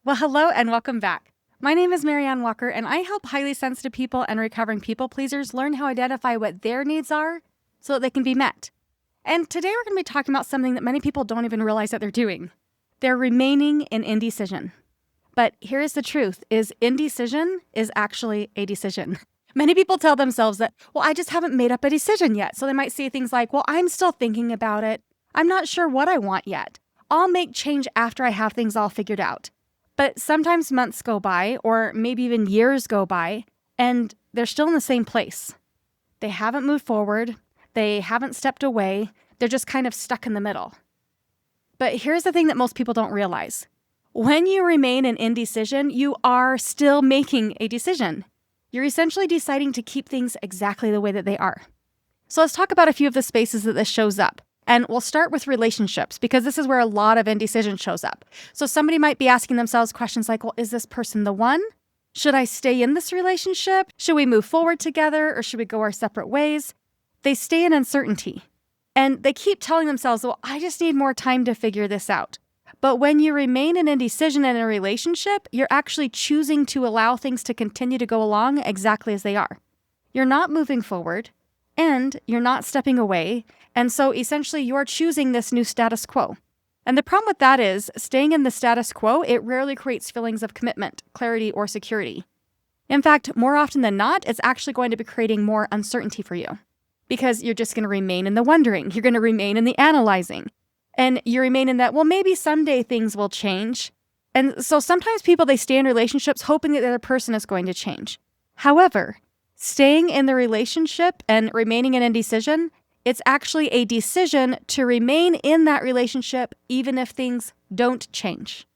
Well, hello and welcome back. My name is Marianne Walker, and I help highly sensitive people and recovering people pleasers learn how to identify what their needs are so that they can be met. And today we're going to be talking about something that many people don't even realize that they're doing. They're remaining in indecision. But here's the truth, is indecision is actually a decision. Many people tell themselves that, well, I just haven't made up a decision yet. So they might say things like, well, I'm still thinking about it. I'm not sure what I want yet. I'll make change after I have things all figured out. But sometimes months go by, or maybe even years go by, and they're still in the same place. They haven't moved forward. They haven't stepped away. They're just kind of stuck in the middle. But here's the thing that most people don't realize. When you remain in indecision, you are still making a decision. You're essentially deciding to keep things exactly the way that they are. So let's talk about a few of the spaces that this shows up. And we'll start with relationships, because this is where a lot of indecision shows up. So somebody might be asking themselves questions like, well, is this person the one? Should I stay in this relationship? Should we move forward together, or should we go our separate ways? They stay in uncertainty. And they keep telling themselves, well, I just need more time to figure this out. But when you remain in indecision in a relationship, you're actually choosing to allow things to continue to go along exactly as they are. You're not moving forward, and you're not stepping away. And so essentially you're choosing this new status quo. And the problem with that is staying in the status quo, it rarely creates feelings of commitment, clarity, or security. In fact, more often than not, it's actually going to be creating more uncertainty for you, because you're just going to remain in the wondering. You're going to remain in the analyzing. And you remain in that, well, maybe someday things will change. And so sometimes people, they stay in relationships hoping that the other person is going to change. However, staying in the relationship and remaining in indecision, it's actually a decision to remain in that relationship even if things don't change.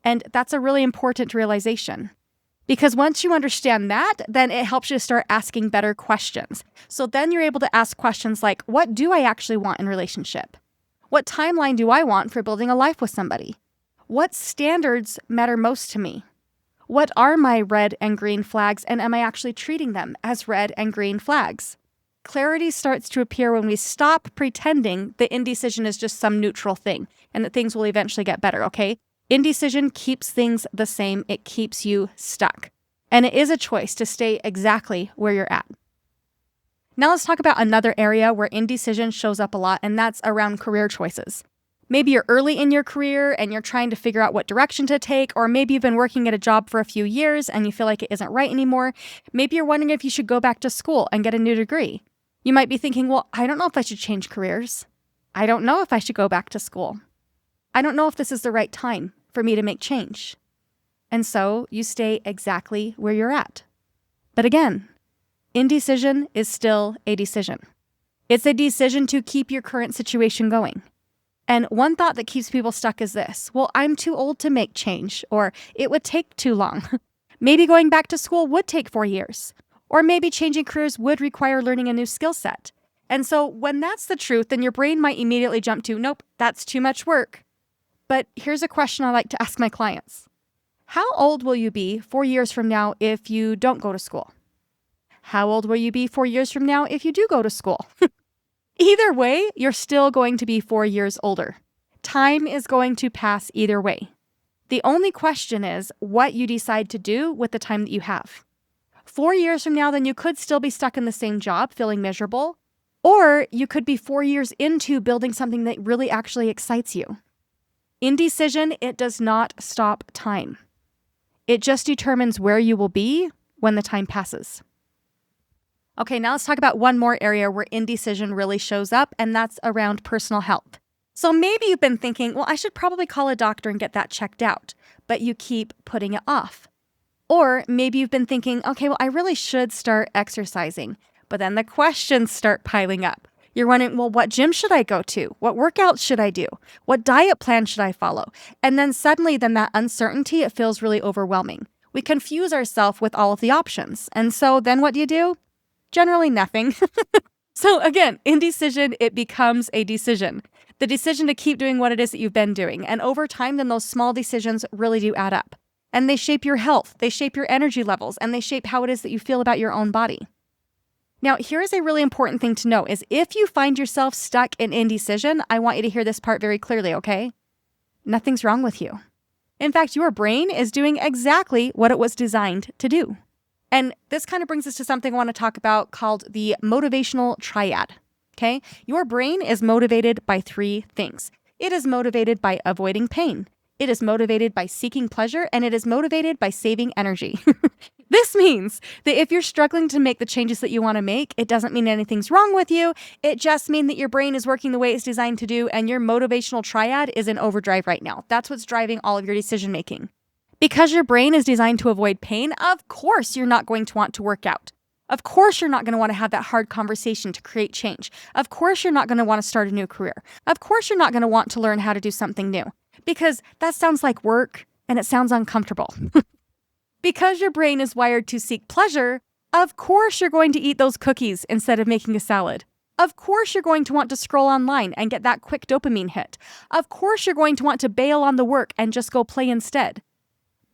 And that's a really important realization. Because once you understand that, then it helps you to start asking better questions. So then you're able to ask questions like, what do I actually want in a relationship? What timeline do I want for building a life with somebody? What standards matter most to me? What are my red and green flags, and am I actually treating them as red and green flags? Clarity starts to appear when we stop pretending that indecision is just some neutral thing and that things will eventually get better, okay? Indecision keeps things the same. It keeps you stuck. And it is a choice to stay exactly where you're at. Now let's talk about another area where indecision shows up a lot, and that's around career choices. Maybe you're early in your career and you're trying to figure out what direction to take, or maybe you've been working at a job for a few years and you feel like it isn't right anymore. Maybe you're wondering if you should go back to school and get a new degree. You might be thinking, well, I don't know if I should change careers. I don't know if I should go back to school. I don't know if this is the right time for me to make change. And so you stay exactly where you're at. But again, indecision is still a decision. It's a decision to keep your current situation going. And one thought that keeps people stuck is this, well, I'm too old to make change, or it would take too long. Maybe going back to school would take 4 years. Or maybe changing careers would require learning a new skill set. And so when that's the truth, then your brain might immediately jump to, nope, that's too much work. But here's a question I like to ask my clients. How old will you be 4 years from now if you don't go to school? How old will you be 4 years from now if you do go to school? Either way, you're still going to be 4 years older. Time is going to pass either way. The only question is what you decide to do with the time that you have. 4 years from now, then you could still be stuck in the same job, feeling miserable, or you could be 4 years into building something that really actually excites you. Indecision, it does not stop time. It just determines where you will be when the time passes. Okay, now let's talk about one more area where indecision really shows up, and that's around personal health. So maybe you've been thinking, well, I should probably call a doctor and get that checked out, but you keep putting it off. Or maybe you've been thinking, okay, well, I really should start exercising, but then the questions start piling up. You're wondering, well, what gym should I go to? What workouts should I do? What diet plan should I follow? And then suddenly, that uncertainty, it feels really overwhelming. We confuse ourselves with all of the options. And so then what do? Generally nothing. So again, indecision, it becomes a decision. The decision to keep doing what it is that you've been doing. And over time, then those small decisions really do add up. And they shape your health, they shape your energy levels, and they shape how it is that you feel about your own body. Now, here's a really important thing to know is if you find yourself stuck in indecision, I want you to hear this part very clearly, okay? Nothing's wrong with you. In fact, your brain is doing exactly what it was designed to do. And this kind of brings us to something I want to talk about called the motivational triad. Okay? Your brain is motivated by three things. It is motivated by avoiding pain. It is motivated by seeking pleasure, and it is motivated by saving energy. This means that if you're struggling to make the changes that you want to make, it doesn't mean anything's wrong with you. It just means that your brain is working the way it's designed to do, and your motivational triad is in overdrive right now. That's what's driving all of your decision making. Because your brain is designed to avoid pain, of course you're not going to want to work out. Of course you're not going to want to have that hard conversation to create change. Of course you're not going to want to start a new career. Of course you're not going to want to learn how to do something new. Because that sounds like work and it sounds uncomfortable. Because your brain is wired to seek pleasure, of course you're going to eat those cookies instead of making a salad. Of course you're going to want to scroll online and get that quick dopamine hit. Of course you're going to want to bail on the work and just go play instead.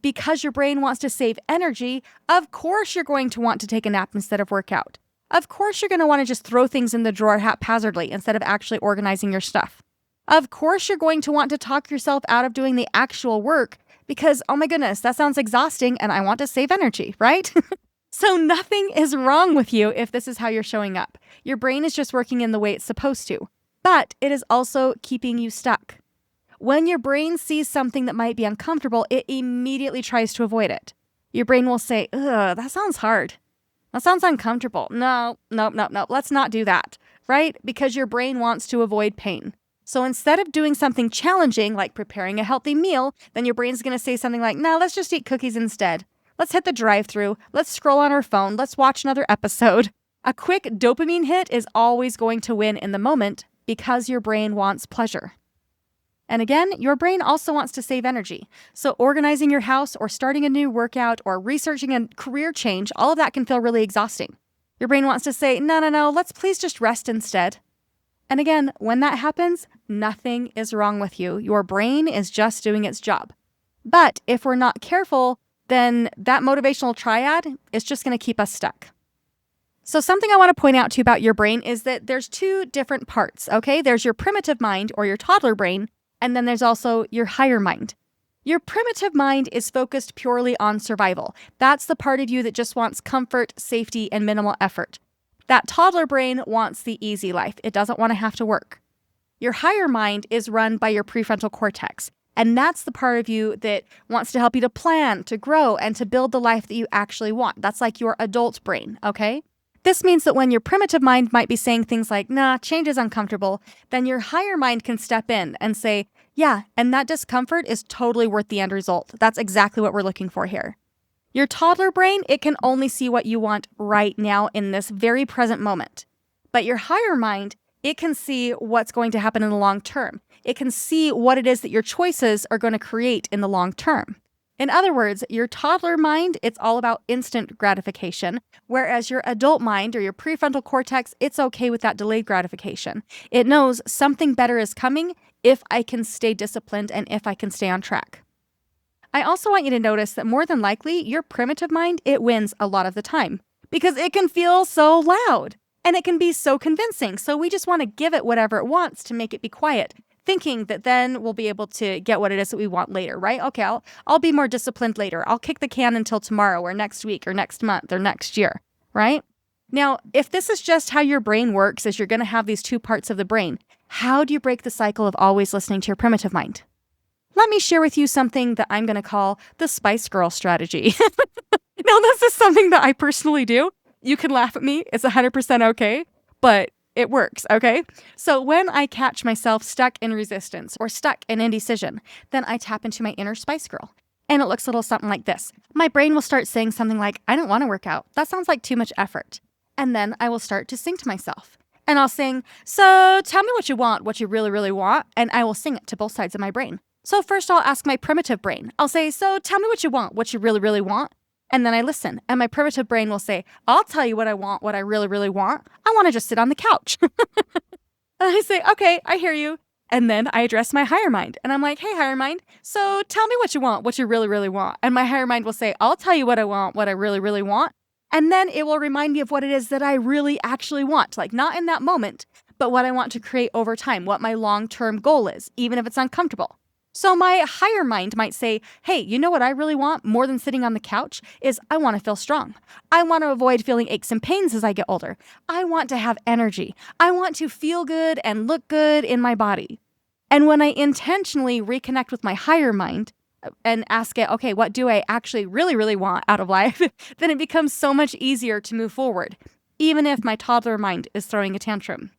Because your brain wants to save energy, of course you're going to want to take a nap instead of work out. Of course you're going to want to just throw things in the drawer haphazardly instead of actually organizing your stuff. Of course you're going to want to talk yourself out of doing the actual work because, oh my goodness, that sounds exhausting and I want to save energy, right? So nothing is wrong with you if this is how you're showing up. Your brain is just working in the way it's supposed to, but it is also keeping you stuck. When your brain sees something that might be uncomfortable, it immediately tries to avoid it. Your brain will say, ugh, that sounds hard. That sounds uncomfortable. No, let's not do that, right? Because your brain wants to avoid pain. So instead of doing something challenging, like preparing a healthy meal, then your brain's going to say something like, no, let's just eat cookies instead. Let's hit the drive-thru. Let's scroll on our phone. Let's watch another episode. A quick dopamine hit is always going to win in the moment because your brain wants pleasure. And again, your brain also wants to save energy. So organizing your house or starting a new workout or researching a career change, all of that can feel really exhausting. Your brain wants to say, no, let's please just rest instead. And again, when that happens, nothing is wrong with you. Your brain is just doing its job. But if we're not careful, then that motivational triad is just going to keep us stuck. So something I want to point out to you about your brain is that there's two different parts, okay? There's your primitive mind or your toddler brain, and then there's also your higher mind. Your primitive mind is focused purely on survival. That's the part of you that just wants comfort, safety, and minimal effort. That toddler brain wants the easy life. It doesn't want to have to work. Your higher mind is run by your prefrontal cortex, and that's the part of you that wants to help you to plan, to grow, and to build the life that you actually want. That's like your adult brain, okay? This means that when your primitive mind might be saying things like, nah, change is uncomfortable, then your higher mind can step in and say, yeah, and that discomfort is totally worth the end result. That's exactly what we're looking for here. Your toddler brain, it can only see what you want right now in this very present moment. But your higher mind, it can see what's going to happen in the long term. It can see what it is that your choices are going to create in the long term. In other words, your toddler mind, it's all about instant gratification, whereas your adult mind or your prefrontal cortex, it's okay with that delayed gratification. It knows something better is coming if I can stay disciplined and if I can stay on track. I also want you to notice that more than likely, your primitive mind, it wins a lot of the time because it can feel so loud and it can be so convincing. So we just want to give it whatever it wants to make it be quiet, thinking that then we'll be able to get what it is that we want later, right? Okay, I'll be more disciplined later. I'll kick the can until tomorrow or next week or next month or next year, right? Now, if this is just how your brain works, is you're going to have these two parts of the brain, how do you break the cycle of always listening to your primitive mind? Let me share with you something that I'm going to call the Spice Girl strategy. Now, this is something that I personally do. You can laugh at me. It's 100% okay, but it works, okay? So when I catch myself stuck in resistance or stuck in indecision, then I tap into my inner Spice Girl. And it looks a little something like this. My brain will start saying something like, I don't want to work out. That sounds like too much effort. And then I will start to sing to myself. And I'll sing, so tell me what you want, what you really, really want. And I will sing it to both sides of my brain. So first I'll ask my primitive brain. I'll say, so tell me what you want, what you really, really want. And then I listen. And my primitive brain will say, I'll tell you what I want, what I really, really want. I want to just sit on the couch. And I say, okay, I hear you. And then I address my higher mind. And I'm like, hey, higher mind, so tell me what you want, what you really, really want. And my higher mind will say, I'll tell you what I want, what I really, really want. And then it will remind me of what it is that I really actually want. Like not in that moment, but what I want to create over time, what my long-term goal is, even if it's uncomfortable. So my higher mind might say, hey, you know what I really want more than sitting on the couch is I want to feel strong. I want to avoid feeling aches and pains as I get older. I want to have energy. I want to feel good and look good in my body. And when I intentionally reconnect with my higher mind and ask it, okay, what do I actually really, really want out of life? Then it becomes so much easier to move forward, even if my toddler mind is throwing a tantrum.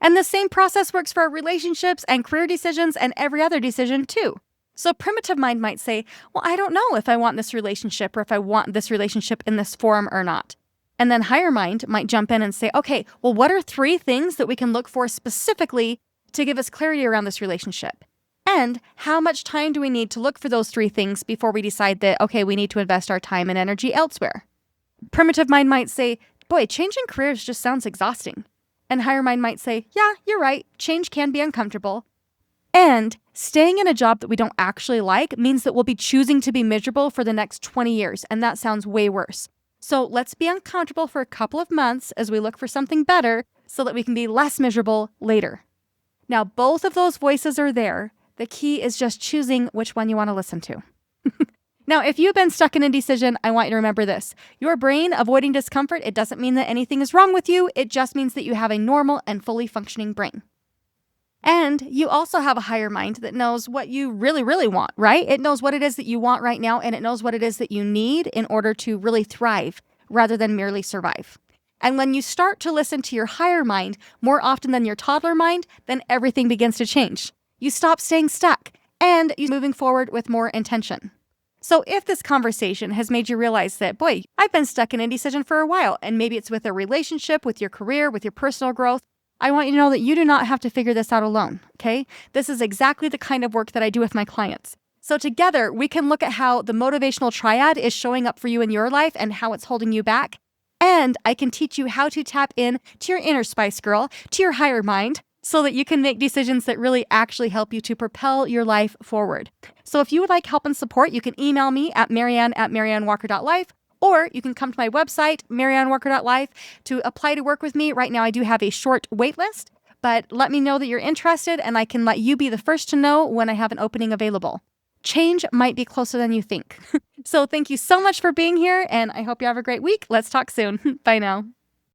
And the same process works for our relationships and career decisions and every other decision too. So primitive mind might say, well, I don't know if I want this relationship or if I want this relationship in this form or not. And then higher mind might jump in and say, okay, well, what are 3 things that we can look for specifically to give us clarity around this relationship? And how much time do we need to look for those 3 things before we decide that, okay, we need to invest our time and energy elsewhere? Primitive mind might say, boy, changing careers just sounds exhausting. And higher mind might say, yeah, you're right, change can be uncomfortable. And staying in a job that we don't actually like means that we'll be choosing to be miserable for the next 20 years, and that sounds way worse. So let's be uncomfortable for a couple of months as we look for something better so that we can be less miserable later. Now, both of those voices are there. The key is just choosing which one you want to listen to. Now, if you've been stuck in indecision, I want you to remember this. Your brain avoiding discomfort, it doesn't mean that anything is wrong with you. It just means that you have a normal and fully functioning brain. And you also have a higher mind that knows what you really, really want, right? It knows what it is that you want right now, and it knows what it is that you need in order to really thrive rather than merely survive. And when you start to listen to your higher mind more often than your toddler mind, then everything begins to change. You stop staying stuck, and you're moving forward with more intention. So if this conversation has made you realize that, boy, I've been stuck in indecision for a while, and maybe it's with a relationship, with your career, with your personal growth, I want you to know that you do not have to figure this out alone, okay? This is exactly the kind of work that I do with my clients. So together, we can look at how the motivational triad is showing up for you in your life and how it's holding you back. And I can teach you how to tap in to your inner spice girl, to your higher mind, so that you can make decisions that really actually help you to propel your life forward. So if you would like help and support, you can email me at marianne@mariannewalker.life, or you can come to my website, mariannewalker.life, to apply to work with me. Right now, I do have a short wait list, but let me know that you're interested, and I can let you be the first to know when I have an opening available. Change might be closer than you think. So thank you so much for being here, and I hope you have a great week. Let's talk soon. Bye now.